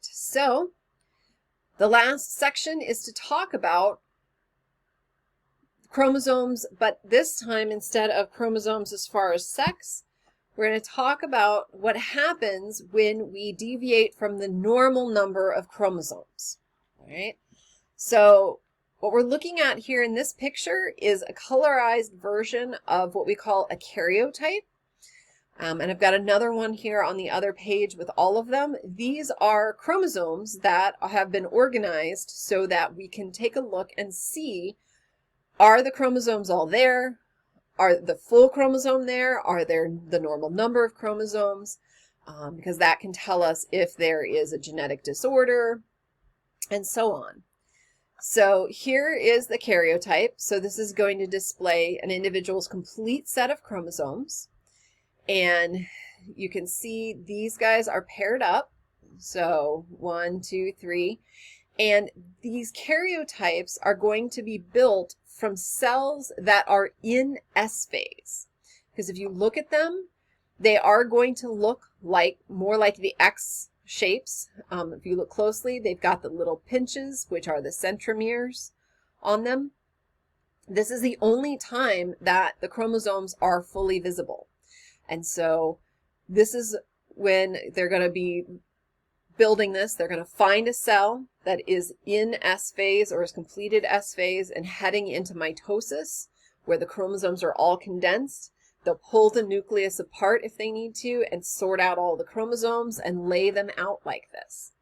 so the last section is to talk about chromosomes, but this time instead of chromosomes as far as sex, we're going to talk about what happens when we deviate from the normal number of chromosomes. All right. So what we're looking at here in this picture is a colorized version of what we call a karyotype. And I've got another one here on the other page with all of them. These are chromosomes that have been organized so that we can take a look and see, are the chromosomes all there? Are the full chromosome there? Are there the normal number of chromosomes? Because that can tell us if there is a genetic disorder and so on. So here is the karyotype. So this is going to display an individual's complete set of chromosomes. And you can see these guys are paired up. So 1, 2, 3. And these karyotypes are going to be built from cells that are in S phase. Because if you look at them, they are going to look more like the X shapes. If you look closely, they've got the little pinches, which are the centromeres on them. This is the only time that the chromosomes are fully visible. And so this is when they're going to be building this. They're going to find a cell that is in S phase or is completed S phase and heading into mitosis, where the chromosomes are all condensed. They'll pull the nucleus apart if they need to and sort out all the chromosomes and lay them out like this.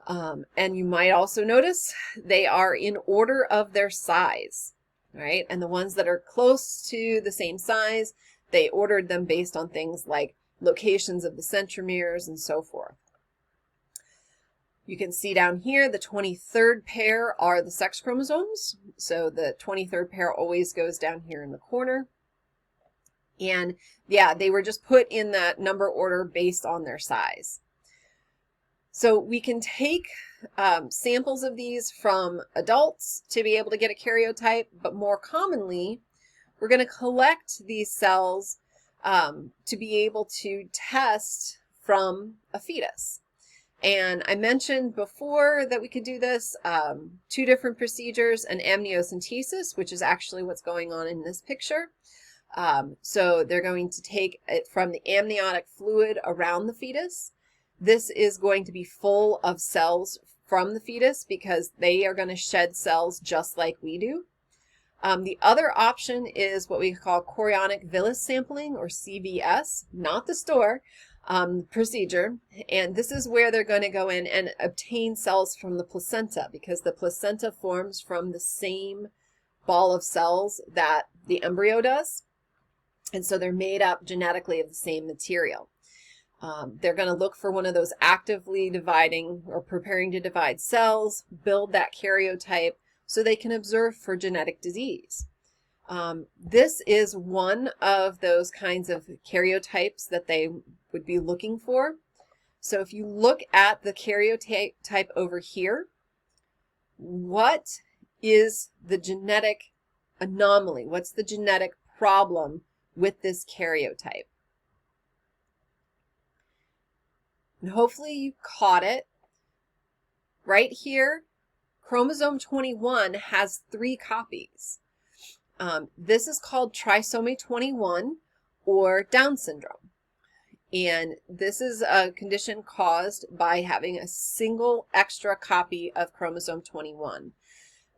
And you might also notice they are in order of their size, right? And the ones that are close to the same size, they ordered them based on things like locations of the centromeres and so forth. You can see down here the 23rd pair are the sex chromosomes. So the 23rd pair always goes down here in the corner. And yeah, they were just put in that number order based on their size. So we can take samples of these from adults to be able to get a karyotype, but more commonly, we're going to collect these cells to be able to test from a fetus. And I mentioned before that we could do this, 2 different procedures, an amniocentesis, which is actually what's going on in this picture. So they're going to take it from the amniotic fluid around the fetus. This is going to be full of cells from the fetus because they are going to shed cells just like we do. The other option is what we call chorionic villus sampling, or CVS, not the store procedure. And this is where they're going to go in and obtain cells from the placenta, because the placenta forms from the same ball of cells that the embryo does. And so they're made up genetically of the same material. They're going to look for one of those actively dividing or preparing to divide cells, build that karyotype, so they can observe for genetic disease. This is one of those kinds of karyotypes that they would be looking for. So if you look at the karyotype over here, what is the genetic anomaly? What's the genetic problem with this karyotype? And hopefully you caught it. Right here, chromosome 21 has 3 copies. This is called trisomy 21 or Down syndrome. And this is a condition caused by having a single extra copy of chromosome 21.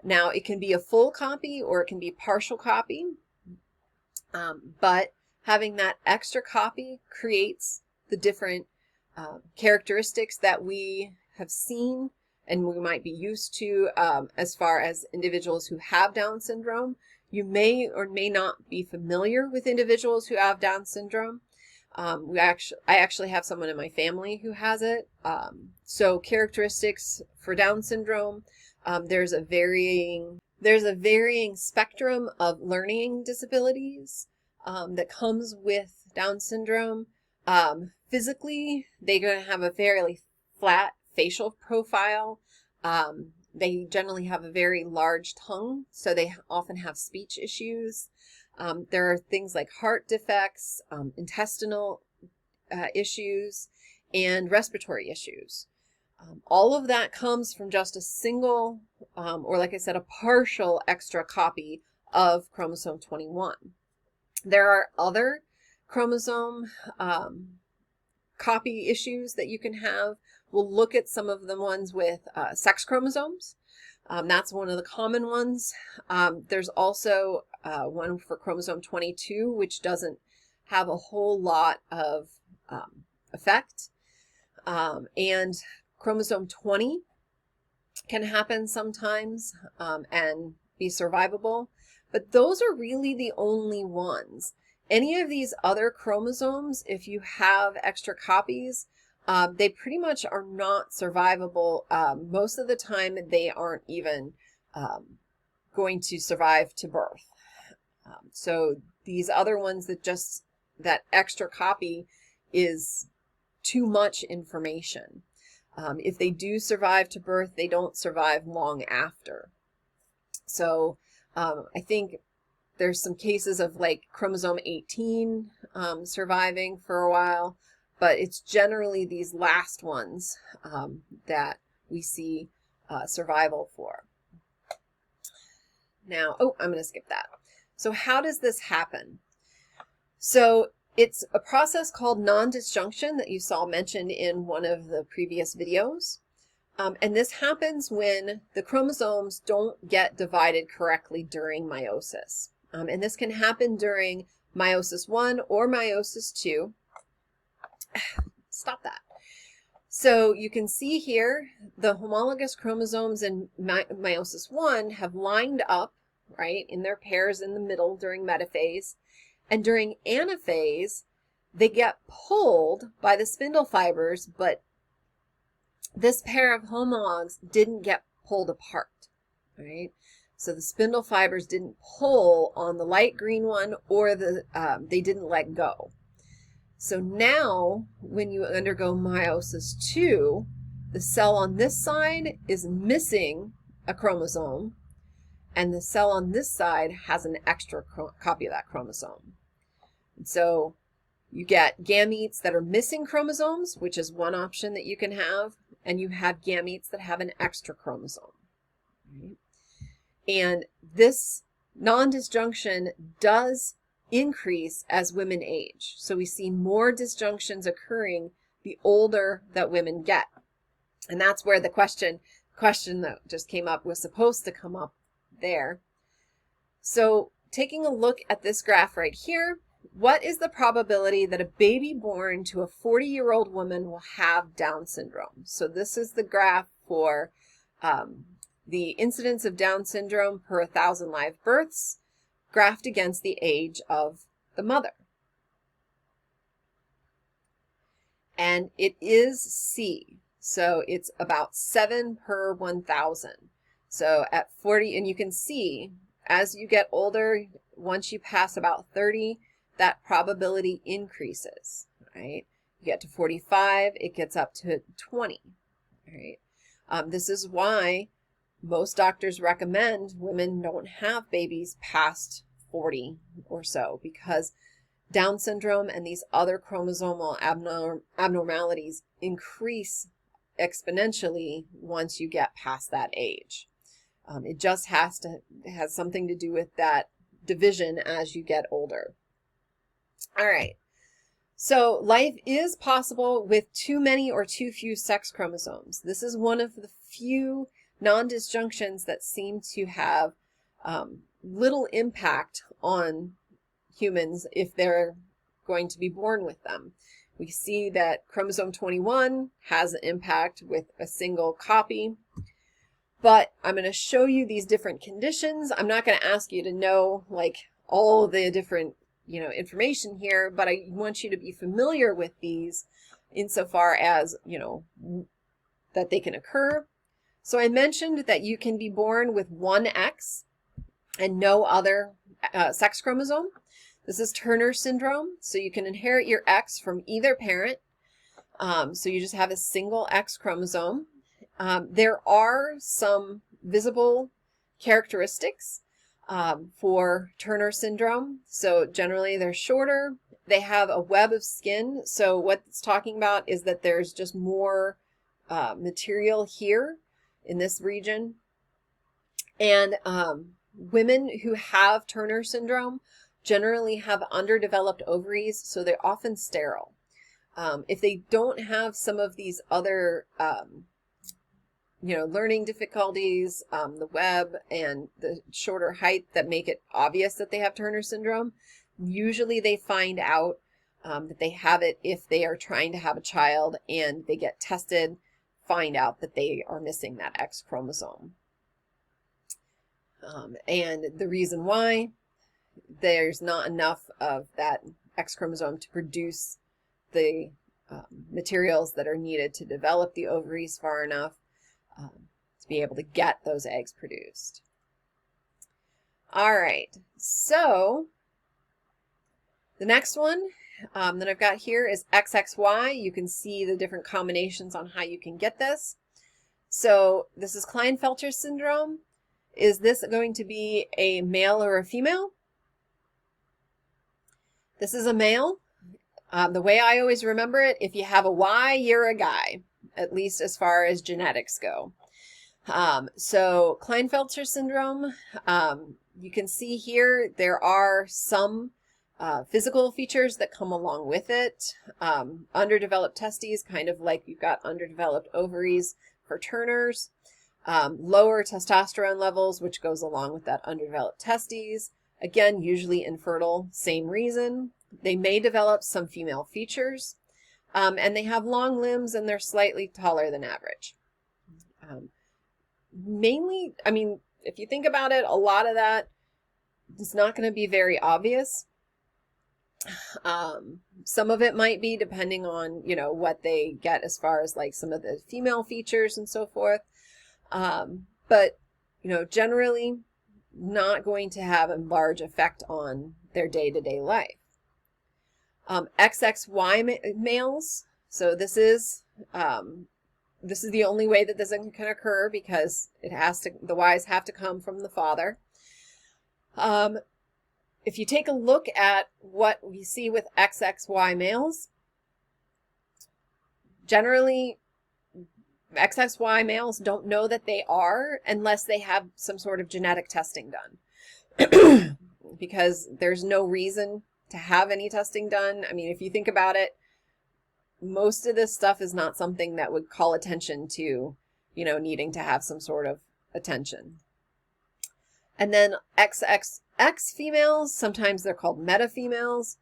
Now, it can be a full copy or it can be a partial copy, but having that extra copy creates the different characteristics that we have seen and we might be used to as far as individuals who have Down syndrome. You may or may not be familiar with individuals who have Down syndrome. I actually have someone in my family who has it. So characteristics for Down syndrome, there's a varying spectrum of learning disabilities that comes with Down syndrome. Physically, they're going to have a fairly flat facial profile. They generally have a very large tongue, so they often have speech issues. There are things like heart defects, intestinal issues, and respiratory issues. All of that comes from just a single, or like I said, a partial extra copy of chromosome 21. There are other chromosome copy issues that you can have. We'll look at some of the ones with sex chromosomes. That's one of the common ones. There's also one for chromosome 22, which doesn't have a whole lot of effect. And chromosome 20 can happen sometimes and be survivable, but those are really the only ones. Any of these other chromosomes, if you have extra copies, they pretty much are not survivable. Most of the time, they aren't even going to survive to birth. So these other ones that extra copy is too much information. If they do survive to birth, they don't survive long after. So I think there's some cases of like chromosome 18 surviving for a while, but it's generally these last ones that we see survival for. Now, I'm going to skip that. So how does this happen? So it's a process called nondisjunction that you saw mentioned in one of the previous videos. And this happens when the chromosomes don't get divided correctly during meiosis. And this can happen during meiosis 1 or meiosis 2. Stop that. So you can see here the homologous chromosomes in meiosis 1 have lined up, right, in their pairs in the middle during metaphase. And during anaphase, they get pulled by the spindle fibers, but this pair of homologs didn't get pulled apart, right? So the spindle fibers didn't pull on the light green one, or they didn't let go. So now, when you undergo meiosis 2, the cell on this side is missing a chromosome, and the cell on this side has an extra copy of that chromosome. And so you get gametes that are missing chromosomes, which is one option that you can have, and you have gametes that have an extra chromosome. Right? And this nondisjunction does increase as women age. So we see more disjunctions occurring the older that women get. And that's where the question that just came up was supposed to come up there. So taking a look at this graph right here, what is the probability that a baby born to a 40-year-old woman will have Down syndrome? So this is the graph for the incidence of Down syndrome per 1,000 live births, graphed against the age of the mother. And it is C, so it's about 7 per 1,000. So at 40, and you can see as you get older, once you pass about 30, that probability increases, right? You get to 45, it gets up to 20, right? This is why most doctors recommend women don't have babies past 40 or so, because Down syndrome and these other chromosomal abnormalities increase exponentially once you get past that age. It just has something to do with that division as you get older. All right. So life is possible with too many or too few sex chromosomes. This is one of the few nondisjunctions that seem to have little impact on humans if they're going to be born with them. We see that chromosome 21 has an impact with a single copy, but I'm going to show you these different conditions. I'm not going to ask you to know like all the different information here, but I want you to be familiar with these insofar as, that they can occur. So I mentioned that you can be born with one X and no other sex chromosome. This is Turner syndrome. So you can inherit your X from either parent. So you just have a single X chromosome. There are some visible characteristics for Turner syndrome. So generally they're shorter. They have a web of skin. So what it's talking about is that there's just more material here in this region. And women who have Turner syndrome generally have underdeveloped ovaries, so they're often sterile. If they don't have some of these other, learning difficulties, the web and the shorter height that make it obvious that they have Turner syndrome, usually they find out that they have it if they are trying to have a child and they get tested, find out that they are missing that X chromosome. And the reason why, there's not enough of that X chromosome to produce the materials that are needed to develop the ovaries far enough to be able to get those eggs produced. All right, so the next one that I've got here is XXY. You can see the different combinations on how you can get this. So this is Klinefelter syndrome. Is this going to be a male or a female? This is a male. The way I always remember it, if you have a Y, you're a guy, at least as far as genetics go. So Klinefelter syndrome, you can see here there are some physical features that come along with it. Underdeveloped testes, kind of like you've got underdeveloped ovaries for Turner's. Lower testosterone levels, which goes along with that underdeveloped testes. Again, usually infertile, same reason. They may develop some female features, and they have long limbs and they're slightly taller than average. Mainly, I mean, if you think about it, a lot of that is not going to be very obvious. Some of it might be depending on, what they get as far as like some of the female features and so forth. But, generally not going to have a large effect on their day-to-day life. XXY males. So this is the only way that this can occur because the Y's have to come from the father. If you take a look at what we see with XXY males, generally XXY males don't know that they are unless they have some sort of genetic testing done. Because there's no reason to have any testing done. I mean, if you think about it, most of this stuff is not something that would call attention to, needing to have some sort of attention. And then XXX females, sometimes they're called meta females.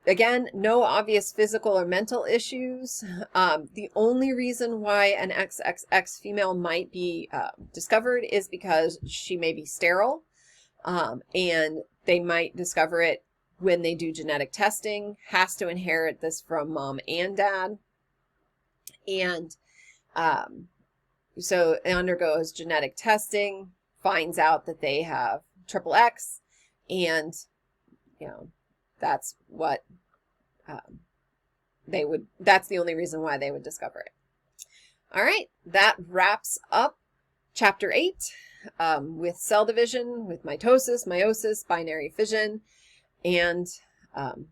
Again, no obvious physical or mental issues. The only reason why an XXX female might be discovered is because she may be sterile, and they might discover it when they do genetic testing, has to inherit this from mom and dad. And so it undergoes genetic testing, finds out that they have XXX, and, that's what that's the only reason why they would discover it. All right, that wraps up chapter 8 with cell division, with mitosis, meiosis, binary fission, and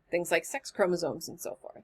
things like sex chromosomes and so forth.